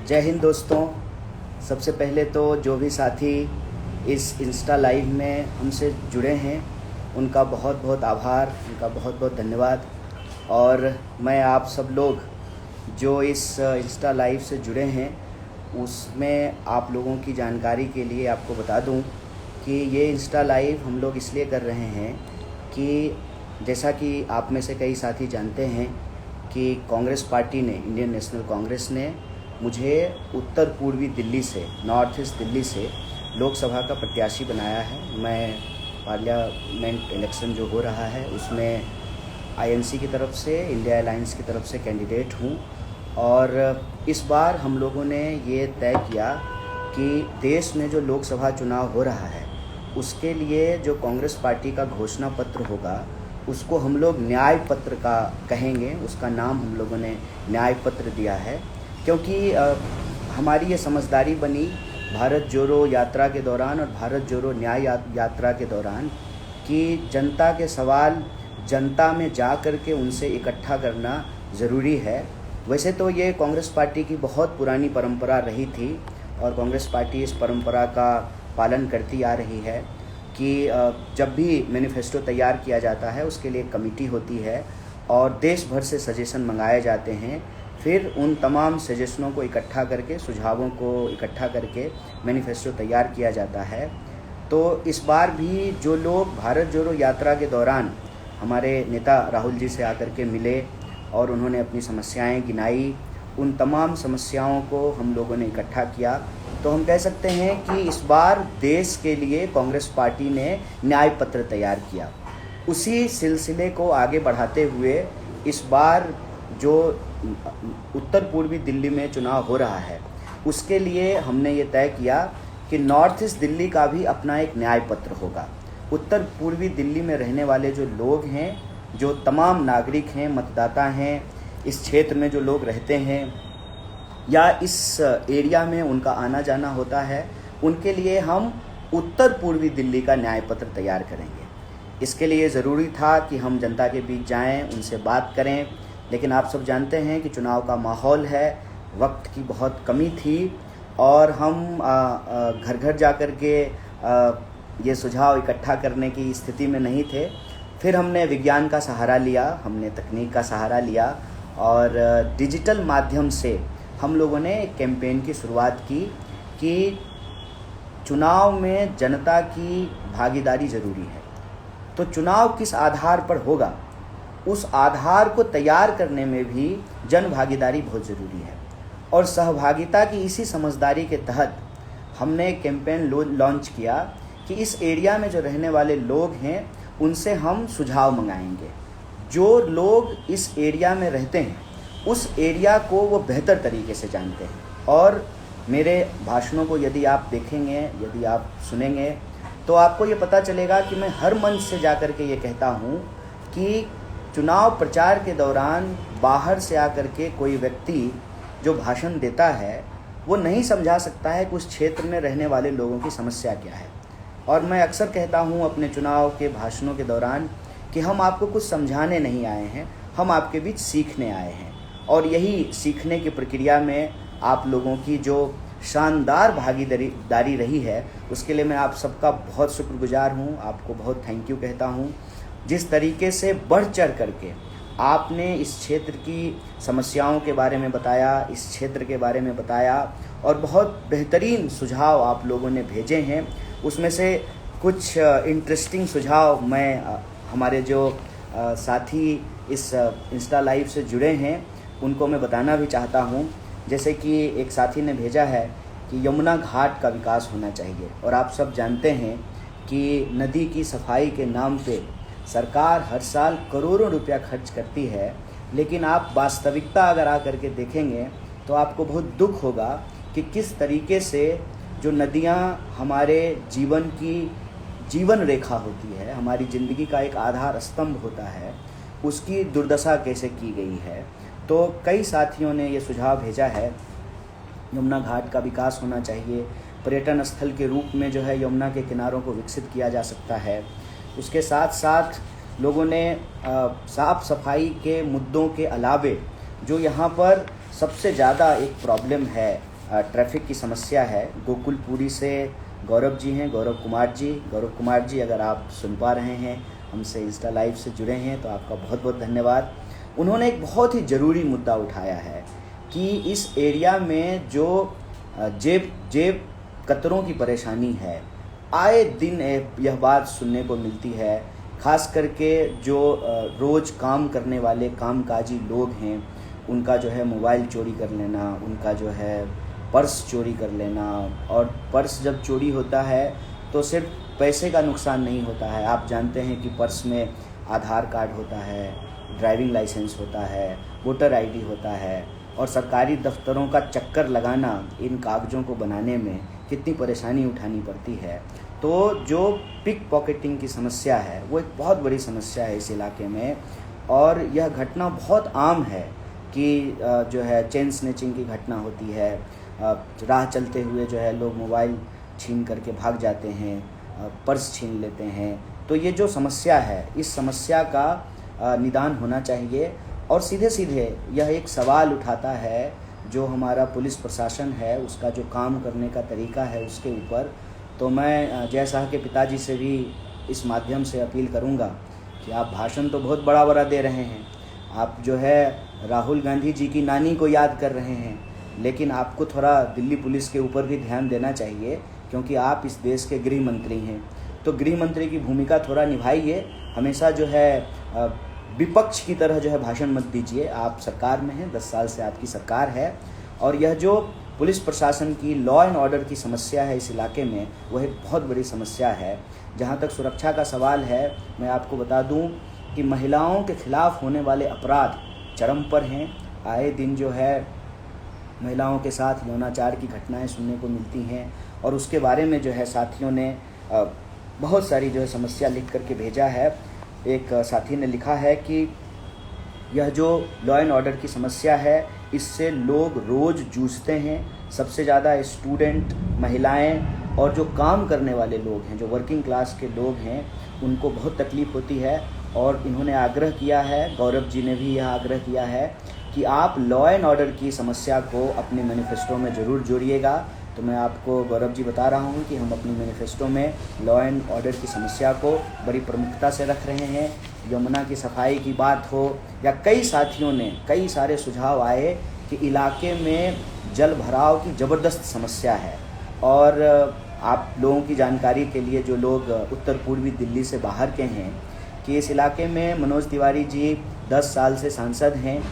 जय हिंद दोस्तों। सबसे पहले तो जो भी साथी इस इंस्टा लाइव में हमसे जुड़े हैं उनका बहुत बहुत आभार, उनका बहुत बहुत धन्यवाद। और मैं आप सब लोग जो इस इंस्टा लाइव से जुड़े हैं उसमें आप लोगों की जानकारी के लिए आपको बता दूं कि ये इंस्टा लाइव हम लोग इसलिए कर रहे हैं कि जैसा कि आप में से कई साथी जानते हैं कि कांग्रेस पार्टी ने, इंडियन नेशनल कांग्रेस ने मुझे उत्तर पूर्वी दिल्ली से, नॉर्थ ईस्ट दिल्ली से लोकसभा का प्रत्याशी बनाया है। मैं पार्लियामेंट इलेक्शन जो हो रहा है उसमें आईएनसी की तरफ से, इंडिया अलायंस की तरफ से कैंडिडेट हूँ। और इस बार हम लोगों ने ये तय किया कि देश में जो लोकसभा चुनाव हो रहा है उसके लिए जो कांग्रेस पार्टी का घोषणा पत्र होगा उसको हम लोग न्याय पत्र का कहेंगे। उसका नाम हम लोगों ने न्याय पत्र दिया है, क्योंकि हमारी ये समझदारी बनी भारत जोड़ो यात्रा के दौरान और भारत जोड़ो न्याय यात्रा के दौरान कि जनता के सवाल जनता में जा कर के उनसे इकट्ठा करना ज़रूरी है। वैसे तो ये कांग्रेस पार्टी की बहुत पुरानी परंपरा रही थी और कांग्रेस पार्टी इस परंपरा का पालन करती आ रही है कि जब भी मैनिफेस्टो तैयार किया जाता है उसके लिए एक कमेटी होती है और देश भर से सजेशन मंगाए जाते हैं। फिर उन तमाम सजेशनों को इकट्ठा करके, सुझावों को इकट्ठा करके मैनिफेस्टो तैयार किया जाता है। तो इस बार भी जो लोग भारत जोड़ो यात्रा के दौरान हमारे नेता राहुल जी से आकर के मिले और उन्होंने अपनी समस्याएं गिनाई, उन तमाम समस्याओं को हम लोगों ने इकट्ठा किया। तो हम कह सकते हैं कि इस बार देश के लिए कांग्रेस पार्टी ने न्याय पत्र तैयार किया। उसी सिलसिले को आगे बढ़ाते हुए इस बार जो उत्तर पूर्वी दिल्ली में चुनाव हो रहा है उसके लिए हमने ये तय किया कि नॉर्थ ईस्ट दिल्ली का भी अपना एक न्याय पत्र होगा। उत्तर पूर्वी दिल्ली में रहने वाले जो लोग हैं, जो तमाम नागरिक हैं, मतदाता हैं, इस क्षेत्र में जो लोग रहते हैं या इस एरिया में उनका आना जाना होता है, उनके लिए हम उत्तर पूर्वी दिल्ली का न्याय पत्र तैयार करेंगे। इसके लिए ज़रूरी था कि हम जनता के बीच जाएं, उनसे बात करें, लेकिन आप सब जानते हैं कि चुनाव का माहौल है, वक्त की बहुत कमी थी और हम घर घर जा कर के ये सुझाव इकट्ठा करने की स्थिति में नहीं थे। फिर हमने विज्ञान का सहारा लिया, हमने तकनीक का सहारा लिया और डिजिटल माध्यम से हम लोगों ने एक कैंपेन की शुरुआत की कि चुनाव में जनता की भागीदारी ज़रूरी है। तो चुनाव किस आधार पर होगा, उस आधार को तैयार करने में भी जन भागीदारी बहुत ज़रूरी है। और सहभागिता की इसी समझदारी के तहत हमने एक कैंपेन लॉन्च किया कि इस एरिया में जो रहने वाले लोग हैं उनसे हम सुझाव मंगाएंगे। जो लोग इस एरिया में रहते हैं उस एरिया को वो बेहतर तरीके से जानते हैं। और मेरे भाषणों को यदि आप देखेंगे, यदि आप सुनेंगे तो आपको ये पता चलेगा कि मैं हर मंच से जा कर के ये कहता हूँ कि चुनाव प्रचार के दौरान बाहर से आकर के कोई व्यक्ति जो भाषण देता है वो नहीं समझा सकता है कि उस क्षेत्र में रहने वाले लोगों की समस्या क्या है। और मैं अक्सर कहता हूँ अपने चुनाव के भाषणों के दौरान कि हम आपको कुछ समझाने नहीं आए हैं, हम आपके बीच सीखने आए हैं। और यही सीखने की प्रक्रिया में आप लोगों की जो शानदार भागीदारी रही है उसके लिए मैं आप सबका बहुत शुक्रगुजार हूँ, आपको बहुत थैंक यू कहता हूँ। जिस तरीके से बढ़ चढ़ करके आपने इस क्षेत्र की समस्याओं के बारे में बताया, इस क्षेत्र के बारे में बताया और बहुत बेहतरीन सुझाव आप लोगों ने भेजे हैं। उसमें से कुछ इंटरेस्टिंग सुझाव मैं हमारे जो साथी इस इंस्टा लाइव से जुड़े हैं उनको मैं बताना भी चाहता हूँ। जैसे कि एक साथी ने भेजा है कि यमुना घाट का विकास होना चाहिए। और आप सब जानते हैं कि नदी की सफाई के नाम पे सरकार हर साल करोड़ों रुपया खर्च करती है, लेकिन आप वास्तविकता अगर आकर के देखेंगे तो आपको बहुत दुख होगा कि किस तरीके से जो नदियाँ हमारे जीवन की जीवन रेखा होती है, हमारी ज़िंदगी का एक आधार स्तंभ होता है, उसकी दुर्दशा कैसे की गई है। तो कई साथियों ने ये सुझाव भेजा है, यमुना घाट का विकास होना चाहिए, पर्यटन स्थल के रूप में जो है यमुना के किनारों को विकसित किया जा सकता है। उसके साथ साथ लोगों ने साफ़ सफाई के मुद्दों के अलावे जो यहाँ पर सबसे ज़्यादा एक प्रॉब्लम है ट्रैफिक की समस्या है। गोकुलपुरी से गौरव जी हैं, गौरव कुमार जी अगर आप सुन पा रहे हैं, हमसे इंस्टा लाइव से जुड़े हैं, तो आपका बहुत बहुत धन्यवाद। उन्होंने एक बहुत ही ज़रूरी मुद्दा उठाया है कि इस एरिया में जो जेब कतरों की परेशानी है, आए दिन यह बात सुनने को मिलती है। ख़ास करके जो रोज़ काम करने वाले कामकाजी लोग हैं, उनका जो है मोबाइल चोरी कर लेना, उनका जो है पर्स चोरी कर लेना। और पर्स जब चोरी होता है तो सिर्फ पैसे का नुकसान नहीं होता है। आप जानते हैं कि पर्स में आधार कार्ड होता है, ड्राइविंग लाइसेंस होता है, वोटर आईडी होता है, और सरकारी दफ्तरों का चक्कर लगाना इन कागज़ों को बनाने में कितनी परेशानी उठानी पड़ती है। तो जो पिक पॉकेटिंग की समस्या है वो एक बहुत बड़ी समस्या है इस इलाके में। और यह घटना बहुत आम है कि जो है चेन स्नैचिंग की घटना होती है। राह चलते हुए जो है लोग मोबाइल छीन करके भाग जाते हैं, पर्स छीन लेते हैं। तो ये जो समस्या है, इस समस्या का निदान होना चाहिए। और सीधे सीधे यह एक सवाल उठाता है जो हमारा पुलिस प्रशासन है, उसका जो काम करने का तरीका है उसके ऊपर। तो मैं जय शाह के पिताजी से भी इस माध्यम से अपील करूंगा कि आप भाषण तो बहुत बड़ा बड़ा दे रहे हैं, आप जो है राहुल गांधी जी की नानी को याद कर रहे हैं, लेकिन आपको थोड़ा दिल्ली पुलिस के ऊपर भी ध्यान देना चाहिए, क्योंकि आप इस देश के गृह मंत्री हैं। तो गृह मंत्री की भूमिका थोड़ा निभाइए। हमेशा जो है विपक्ष की तरह जो है भाषण मत दीजिए। आप सरकार में हैं, 10 साल से आपकी सरकार है। और यह जो पुलिस प्रशासन की लॉ एंड ऑर्डर की समस्या है इस इलाके में, वह एक बहुत बड़ी समस्या है। जहाँ तक सुरक्षा का सवाल है, मैं आपको बता दूं कि महिलाओं के खिलाफ होने वाले अपराध चरम पर हैं। आए दिन जो है महिलाओं के साथ यौनाचार की घटनाएं सुनने को मिलती हैं, और उसके बारे में जो है साथियों ने बहुत सारी जो है समस्या लिख करके भेजा है। एक साथी ने लिखा है कि यह जो लॉ एंड ऑर्डर की समस्या है, इससे लोग रोज़ जूझते हैं। सबसे ज़्यादा स्टूडेंट, महिलाएं और जो काम करने वाले लोग हैं, जो वर्किंग क्लास के लोग हैं, उनको बहुत तकलीफ़ होती है। और इन्होंने आग्रह किया है, गौरव जी ने भी यह आग्रह किया है कि आप लॉ एंड ऑर्डर की समस्या को अपने मैनिफेस्टो में ज़रूर जोड़िएगा। तो मैं आपको गौरव जी बता रहा हूँ कि हम अपनी मैनिफेस्टो में लॉ एंड ऑर्डर की समस्या को बड़ी प्रमुखता से रख रहे हैं। यमुना की सफाई की बात हो, या कई साथियों ने कई सारे सुझाव आए कि इलाके में जल भराव की ज़बरदस्त समस्या है। और आप लोगों की जानकारी के लिए, जो लोग उत्तर पूर्वी दिल्ली से बाहर के हैं, कि इस इलाके में मनोज तिवारी जी 10 साल से सांसद हैं,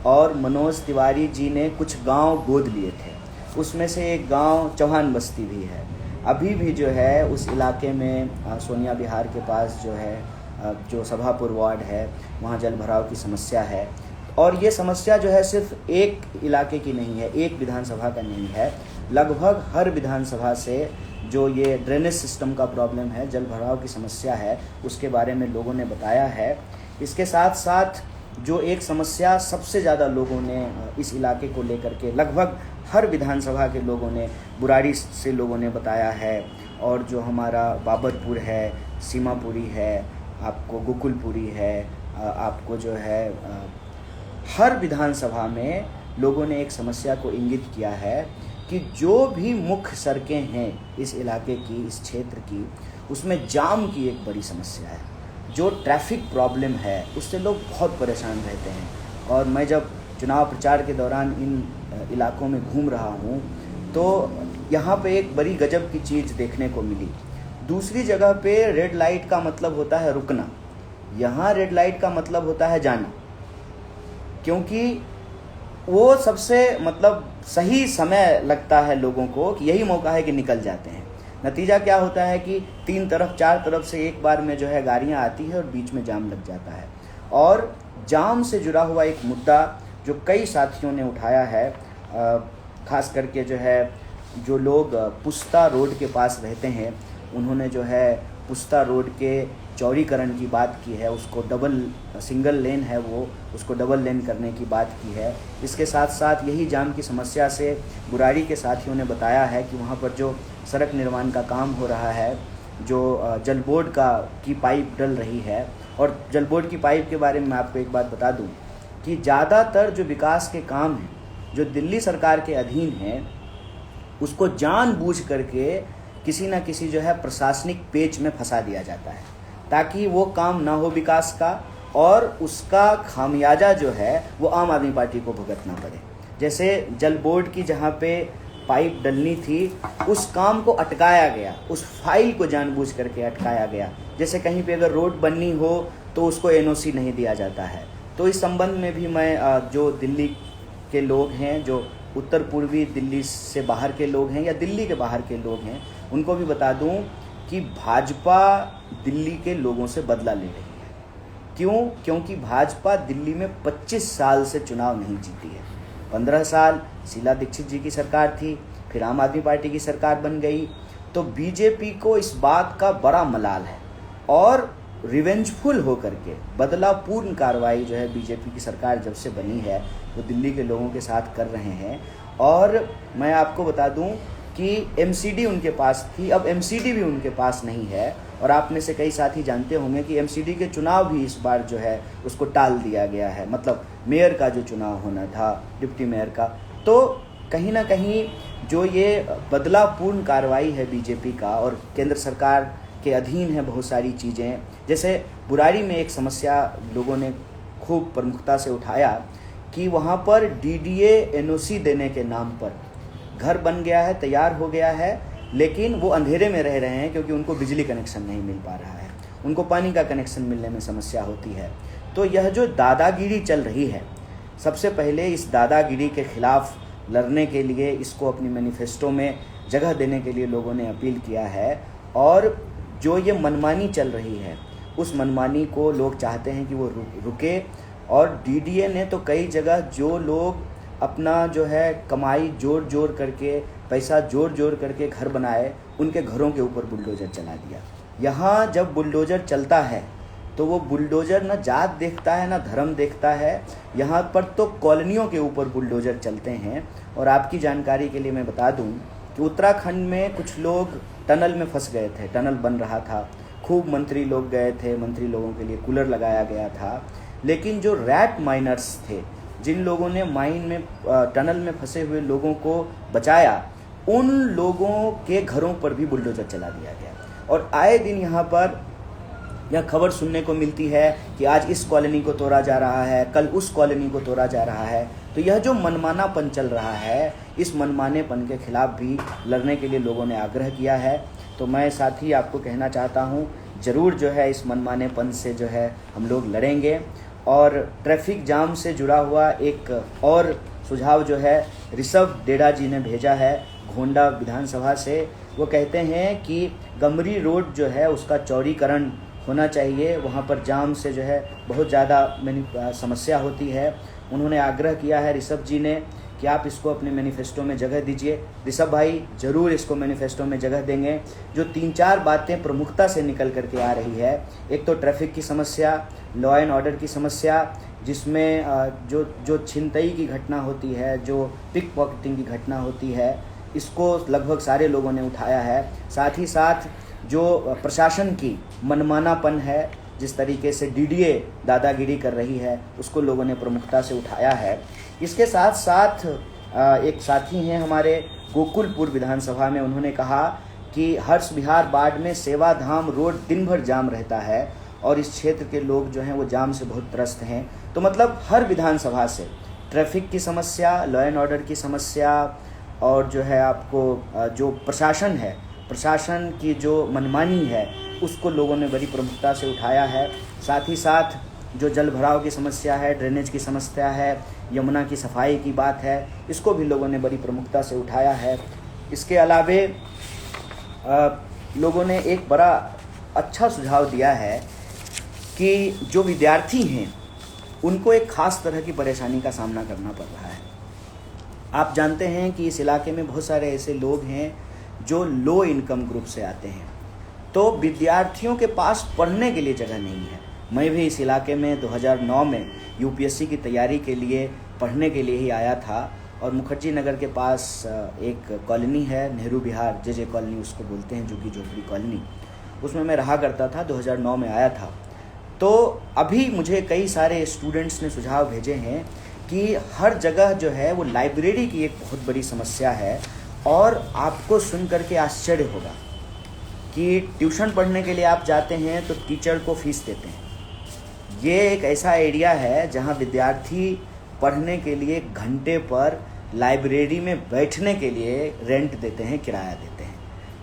और मनोज तिवारी जी ने कुछ गांव गोद लिए थे। उसमें से एक गांव चौहान बस्ती भी है। अभी भी जो है उस इलाके में सोनिया विहार के पास जो है जो सभापुर वार्ड है, वहाँ जल भराव की समस्या है। और ये समस्या जो है सिर्फ एक इलाके की नहीं है, एक विधानसभा का नहीं है। लगभग हर विधानसभा से जो ये ड्रेनेज सिस्टम का प्रॉब्लम है, जल भराव की समस्या है, उसके बारे में लोगों ने बताया है। इसके साथ साथ जो एक समस्या सबसे ज़्यादा लोगों ने इस इलाके को लेकर के, लगभग हर विधानसभा के लोगों ने, बुराड़ी से लोगों ने बताया है, और जो हमारा बाबरपुर है, सीमापुरी है, आपको गोकुलपुरी है, आपको जो है हर विधानसभा में लोगों ने एक समस्या को इंगित किया है कि जो भी मुख्य सड़कें हैं इस इलाके की, इस क्षेत्र की, उसमें जाम की एक बड़ी समस्या है। जो ट्रैफिक प्रॉब्लम है उससे लोग बहुत परेशान रहते हैं। और मैं जब चुनाव प्रचार के दौरान इन इलाकों में घूम रहा हूँ, तो यहाँ पे एक बड़ी गजब की चीज़ देखने को मिली। दूसरी जगह पे रेड लाइट का मतलब होता है रुकना, यहाँ रेड लाइट का मतलब होता है जाना, क्योंकि वो सबसे मतलब सही समय लगता है लोगों को कि यही मौका है कि निकल जाते हैं। नतीजा क्या होता है कि 3 तरफ 4 तरफ से एक बार में जो है गाड़ियाँ आती है और बीच में जाम लग जाता है। और जाम से जुड़ा हुआ एक मुद्दा जो कई साथियों ने उठाया है, ख़ास करके जो है जो लोग पुस्ता रोड के पास रहते हैं, उन्होंने जो है पुस्ता रोड के चौड़ीकरण की बात की है। उसको सिंगल लेन है वो, उसको डबल लेन करने की बात की है। इसके साथ साथ यही जाम की समस्या से बुराड़ी के साथियों ने बताया है कि वहाँ पर जो सड़क निर्माण का काम हो रहा है, जो जल बोर्ड की पाइप डल रही है। और जल बोर्ड की पाइप के बारे में मैं आपको एक बात बता दूं कि ज़्यादातर जो विकास के काम हैं जो दिल्ली सरकार के अधीन हैं, उसको जानबूझ करके किसी ना किसी जो है प्रशासनिक पेच में फंसा दिया जाता है, ताकि वो काम ना हो विकास का, और उसका खामियाजा जो है वो आम आदमी पार्टी को भुगतना पड़े। जैसे जल बोर्ड की जहाँ पे पाइप डलनी थी, उस काम को अटकाया गया, उस फाइल को जानबूझ करके अटकाया गया। जैसे कहीं पे अगर रोड बननी हो तो उसको एनओसी नहीं दिया जाता है। तो इस संबंध में भी मैं जो दिल्ली के लोग हैं, जो उत्तर पूर्वी दिल्ली से बाहर के लोग हैं या दिल्ली के बाहर के लोग हैं, उनको भी बता दूं कि भाजपा दिल्ली के लोगों से बदला ले रही है। क्यों? क्योंकि भाजपा दिल्ली में 25 साल से चुनाव नहीं जीती है। 15 साल शीला दीक्षित जी की सरकार थी, फिर आम आदमी पार्टी की सरकार बन गई। तो बीजेपी को इस बात का बड़ा मलाल है, और रिवेंजफुल होकर के बदलापूर्ण कार्रवाई जो है बीजेपी की सरकार जब से बनी है वो दिल्ली के लोगों के साथ कर रहे हैं। और मैं आपको बता दूं कि एमसीडी उनके पास थी, अब एमसीडी भी उनके पास नहीं है। और आप में से कई साथी जानते होंगे कि एमसीडी के चुनाव भी इस बार जो है उसको टाल दिया गया है, मतलब मेयर का जो चुनाव होना था, डिप्टी मेयर का। तो कहीं ना कहीं जो ये बदलापूर्ण कार्रवाई है बीजेपी का, और केंद्र सरकार के अधीन है बहुत सारी चीज़ें। जैसे बुराड़ी में एक समस्या लोगों ने खूब प्रमुखता से उठाया कि वहाँ पर डीडीए एनओसी देने के नाम पर घर बन गया है, तैयार हो गया है, लेकिन वो अंधेरे में रह रहे हैं क्योंकि उनको बिजली कनेक्शन नहीं मिल पा रहा है, उनको पानी का कनेक्शन मिलने में समस्या होती है। तो यह जो दादागिरी चल रही है, सबसे पहले इस दादागिरी के खिलाफ लड़ने के लिए इसको अपनी मैनिफेस्टो में जगह देने के लिए लोगों ने अपील किया है। और जो ये मनमानी चल रही है, उस मनमानी को लोग चाहते हैं कि वो रुके। और डीडीए ने तो कई जगह जो लोग अपना जो है कमाई जोड़ जोड़ करके, पैसा जोड़ जोड़ करके घर बनाए, उनके घरों के ऊपर बुलडोज़र चला दिया। यहाँ जब बुलडोज़र चलता है तो वो बुलडोज़र न जात देखता है, न धर्म देखता है। यहाँ पर तो कॉलोनियों के ऊपर बुलडोज़र चलते हैं। और आपकी जानकारी के लिए मैं बता दूँ कि उत्तराखंड में कुछ लोग टनल में फंस गए थे, टनल बन रहा था, खूब मंत्री लोग गए थे, मंत्री लोगों के लिए कूलर लगाया गया था। लेकिन जो रैट माइनर्स थे, जिन लोगों ने माइन में टनल में फंसे हुए लोगों को बचाया, उन लोगों के घरों पर भी बुलडोज़र चला दिया गया। और आए दिन यहाँ पर यह खबर सुनने को मिलती है कि आज इस कॉलोनी को तोड़ा जा रहा है, कल उस कॉलोनी को तोड़ा जा रहा है। तो यह जो मनमानापन चल रहा है, इस मनमानेपन के खिलाफ भी लड़ने के लिए लोगों ने आग्रह किया है। तो मैं साथ ही आपको कहना चाहता हूँ, ज़रूर जो है इस मनमानेपन से जो है हम लोग लड़ेंगे। और ट्रैफिक जाम से जुड़ा हुआ एक और सुझाव जो है ऋषभ डेढ़ा जी ने भेजा है घोंडा विधानसभा से। वो कहते हैं कि गमरी रोड जो है उसका चौड़ीकरण होना चाहिए, वहाँ पर जाम से जो है बहुत ज़्यादा समस्या होती है। उन्होंने आग्रह किया है ऋषभ जी ने कि आप इसको अपने मैनिफेस्टो में जगह दीजिए। ऋषभ भाई ज़रूर इसको मैनिफेस्टो में जगह देंगे। जो 3-4 बातें प्रमुखता से निकल करके आ रही है, एक तो ट्रैफिक की समस्या, लॉ एंड ऑर्डर की समस्या, जिसमें जो छिनतई की घटना होती है, जो पिक पॉकेटिंग की घटना होती है, इसको लगभग सारे लोगों ने उठाया है। साथ ही साथ जो प्रशासन की मनमानापन है, जिस तरीके से डीडीए दादागिरी कर रही है, उसको लोगों ने प्रमुखता से उठाया है। इसके साथ साथ एक साथी हैं हमारे गोकुलपुर विधानसभा में, उन्होंने कहा कि हर्ष विहार बाढ़ में सेवाधाम रोड दिन भर जाम रहता है और इस क्षेत्र के लोग जो हैं वो जाम से बहुत त्रस्त हैं। तो मतलब हर विधानसभा से ट्रैफिक की समस्या, लॉ एंड ऑर्डर की समस्या, और जो है आपको जो प्रशासन है, प्रशासन की जो मनमानी है, उसको लोगों ने बड़ी प्रमुखता से उठाया है। साथ ही साथ जो जल भराव की समस्या है, ड्रेनेज की समस्या है, यमुना की सफाई की बात है, इसको भी लोगों ने बड़ी प्रमुखता से उठाया है। इसके अलावे लोगों ने एक बड़ा अच्छा सुझाव दिया है कि जो विद्यार्थी हैं उनको एक ख़ास तरह की परेशानी का सामना करना पड़ रहा है। आप जानते हैं कि इस इलाके में बहुत सारे ऐसे लोग हैं जो लो इनकम ग्रुप से आते हैं, तो विद्यार्थियों के पास पढ़ने के लिए जगह नहीं है। मैं भी इस इलाके में 2009 में यूपीएससी की तैयारी के लिए पढ़ने के लिए ही आया था। और मुखर्जी नगर के पास एक कॉलोनी है, नेहरू विहार, जे कॉलोनी उसको बोलते हैं, झुग्गी झोपड़ी कॉलोनी, उसमें मैं रहा करता था। 2009 में आया था। तो अभी मुझे कई सारे स्टूडेंट्स ने सुझाव भेजे हैं कि हर जगह जो है वो लाइब्रेरी की एक बहुत बड़ी समस्या है। और आपको सुन करके आश्चर्य होगा कि ट्यूशन पढ़ने के लिए आप जाते हैं तो टीचर को फीस देते हैं। ये एक ऐसा एरिया है जहां विद्यार्थी पढ़ने के लिए घंटे पर लाइब्रेरी में बैठने के लिए रेंट देते हैं, किराया देते हैं।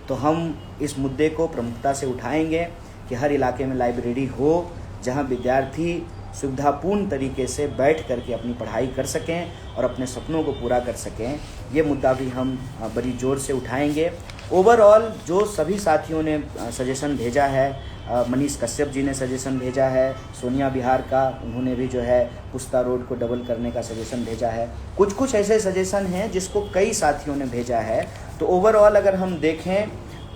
तो हम इस मुद्दे को प्रमुखता से उठाएंगे कि हर इलाके में लाइब्रेरी हो जहां विद्यार्थी सुविधापूर्ण तरीके से बैठ करके अपनी पढ़ाई कर सकें और अपने सपनों को पूरा कर सकें। ये मुद्दा भी हम बड़ी ज़ोर से उठाएंगे। ओवरऑल जो सभी साथियों ने सजेशन भेजा है, मनीष कश्यप जी ने सजेशन भेजा है, सोनिया बिहार का, उन्होंने भी जो है पुस्ता रोड को डबल करने का सजेशन भेजा है। कुछ ऐसे सजेशन हैं जिसको कई साथियों ने भेजा है। तो ओवरऑल अगर हम देखें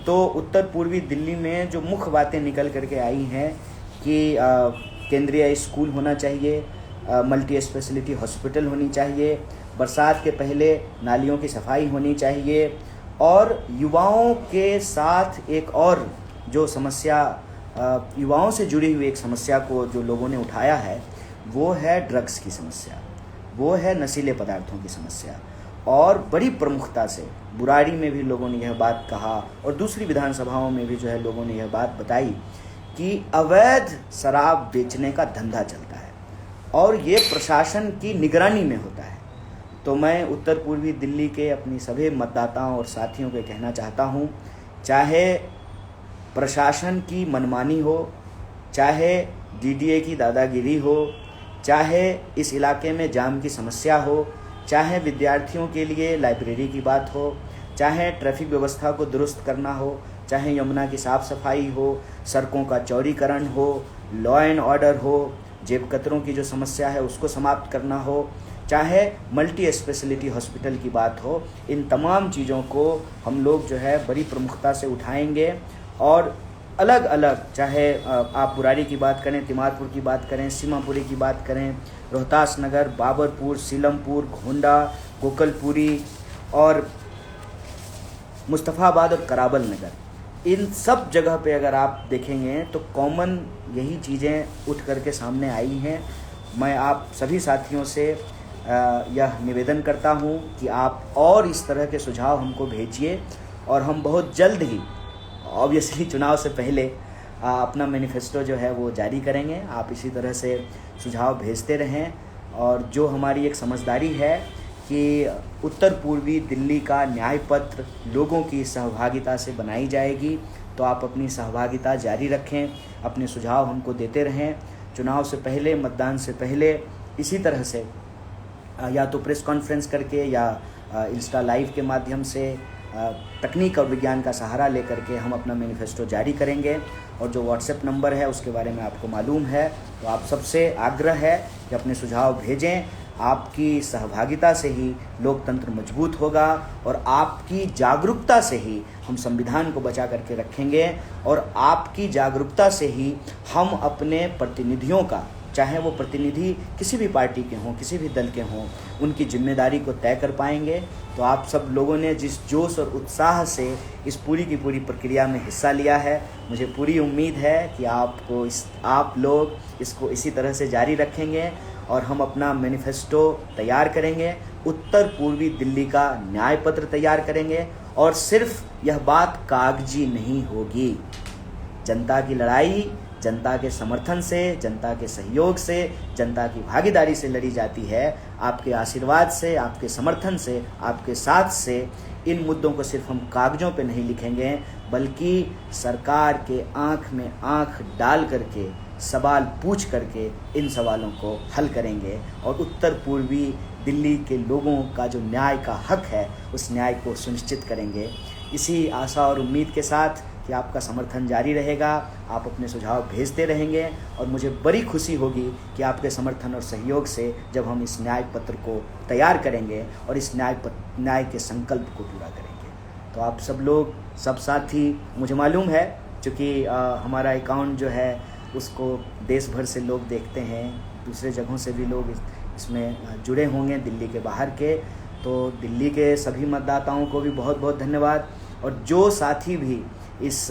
तो उत्तर पूर्वी दिल्ली में जो मुख्य बातें निकल करके आई हैं कि केंद्रीय स्कूल होना चाहिए, मल्टी स्पेशलिटी हॉस्पिटल होनी चाहिए, बरसात के पहले नालियों की सफाई होनी चाहिए, और युवाओं के साथ एक और जो समस्या, युवाओं से जुड़ी हुई एक समस्या को जो लोगों ने उठाया है वो है ड्रग्स की समस्या, वो है नशीले पदार्थों की समस्या। और बड़ी प्रमुखता से बुराड़ी में भी लोगों ने यह बात कहा और दूसरी विधानसभाओं में भी जो है लोगों ने यह बात बताई कि अवैध शराब बेचने का धंधा चलता है और ये प्रशासन की निगरानी में होता है। तो मैं उत्तर पूर्वी दिल्ली के अपनी सभी मतदाताओं और साथियों को कहना चाहता हूँ, चाहे प्रशासन की मनमानी हो, चाहे डीडीए की दादागिरी हो, चाहे इस इलाके में जाम की समस्या हो, चाहे विद्यार्थियों के लिए लाइब्रेरी की बात हो, चाहे ट्रैफिक व्यवस्था को दुरुस्त करना हो, चाहे यमुना की साफ़ सफाई हो, सड़कों का चौड़ीकरण हो, लॉ एंड ऑर्डर हो, जेब कतरों की जो समस्या है उसको समाप्त करना हो, चाहे मल्टी स्पेशलिटी हॉस्पिटल की बात हो, इन तमाम चीज़ों को हम लोग जो है बड़ी प्रमुखता से उठाएंगे। और अलग अलग, चाहे आप बुराड़ी की बात करें, तिमारपुर की बात करें, सीमापुरी की बात करें, रोहतास नगर, बाबरपुर, सीलमपुर, घोंडा, गोकलपुरी और मुस्तफ़ाबाद और कराबल नगर, इन सब जगह पे अगर आप देखेंगे तो कॉमन यही चीज़ें उठ करके सामने आई हैं। मैं आप सभी साथियों से यह निवेदन करता हूं कि आप और इस तरह के सुझाव हमको भेजिए और हम बहुत जल्द ही ऑब्वियसली चुनाव से पहले अपना मैनिफेस्टो जो है वो जारी करेंगे। आप इसी तरह से सुझाव भेजते रहें और जो हमारी एक समझदारी है कि उत्तर पूर्वी दिल्ली का न्याय पत्र लोगों की सहभागिता से बनाई जाएगी, तो आप अपनी सहभागिता जारी रखें, अपने सुझाव हमको देते रहें। चुनाव से पहले, मतदान से पहले इसी तरह से या तो प्रेस कॉन्फ्रेंस करके या इंस्टा लाइव के माध्यम से तकनीक और विज्ञान का सहारा लेकर के हम अपना मैनिफेस्टो जारी करेंगे। और जो व्हाट्सएप नंबर है उसके बारे में आपको मालूम है, तो आप सबसे आग्रह है कि अपने सुझाव भेजें। आपकी सहभागिता से ही लोकतंत्र मजबूत होगा और आपकी जागरूकता से ही हम संविधान को बचा करके रखेंगे और आपकी जागरूकता से ही हम अपने प्रतिनिधियों का, चाहे वो प्रतिनिधि किसी भी पार्टी के हों, किसी भी दल के हों, उनकी जिम्मेदारी को तय कर पाएंगे। तो आप सब लोगों ने जिस जोश और उत्साह से इस पूरी की पूरी प्रक्रिया में हिस्सा लिया है, मुझे पूरी उम्मीद है कि आप लोग इसको इसी तरह से जारी रखेंगे और हम अपना मैनिफेस्टो तैयार करेंगे, उत्तर पूर्वी दिल्ली का न्याय पत्र तैयार करेंगे। और सिर्फ यह बात कागजी नहीं होगी, जनता की लड़ाई जनता के समर्थन से, जनता के सहयोग से, जनता की भागीदारी से लड़ी जाती है। आपके आशीर्वाद से, आपके समर्थन से, आपके साथ से इन मुद्दों को सिर्फ हम कागजों पे नहीं लिखेंगे, बल्कि सरकार के आंख में आंख डाल करके, सवाल पूछ करके इन सवालों को हल करेंगे और उत्तर पूर्वी दिल्ली के लोगों का जो न्याय का हक है उस न्याय को सुनिश्चित करेंगे। इसी आशा और उम्मीद के साथ कि आपका समर्थन जारी रहेगा, आप अपने सुझाव भेजते रहेंगे और मुझे बड़ी खुशी होगी कि आपके समर्थन और सहयोग से जब हम इस न्याय पत्र को तैयार करेंगे और इस न्याय के संकल्प को पूरा करेंगे। तो आप सब लोग, सब साथी, मुझे मालूम है चूँकि हमारा अकाउंट जो है उसको देश भर से लोग देखते हैं, दूसरे जगहों से भी लोग इसमें जुड़े होंगे, दिल्ली के बाहर के। तो दिल्ली के सभी मतदाताओं को भी बहुत बहुत धन्यवाद और जो साथी भी इस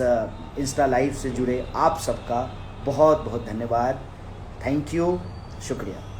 इंस्टा लाइव से जुड़े, आप सबका बहुत बहुत धन्यवाद। थैंक यू, शुक्रिया।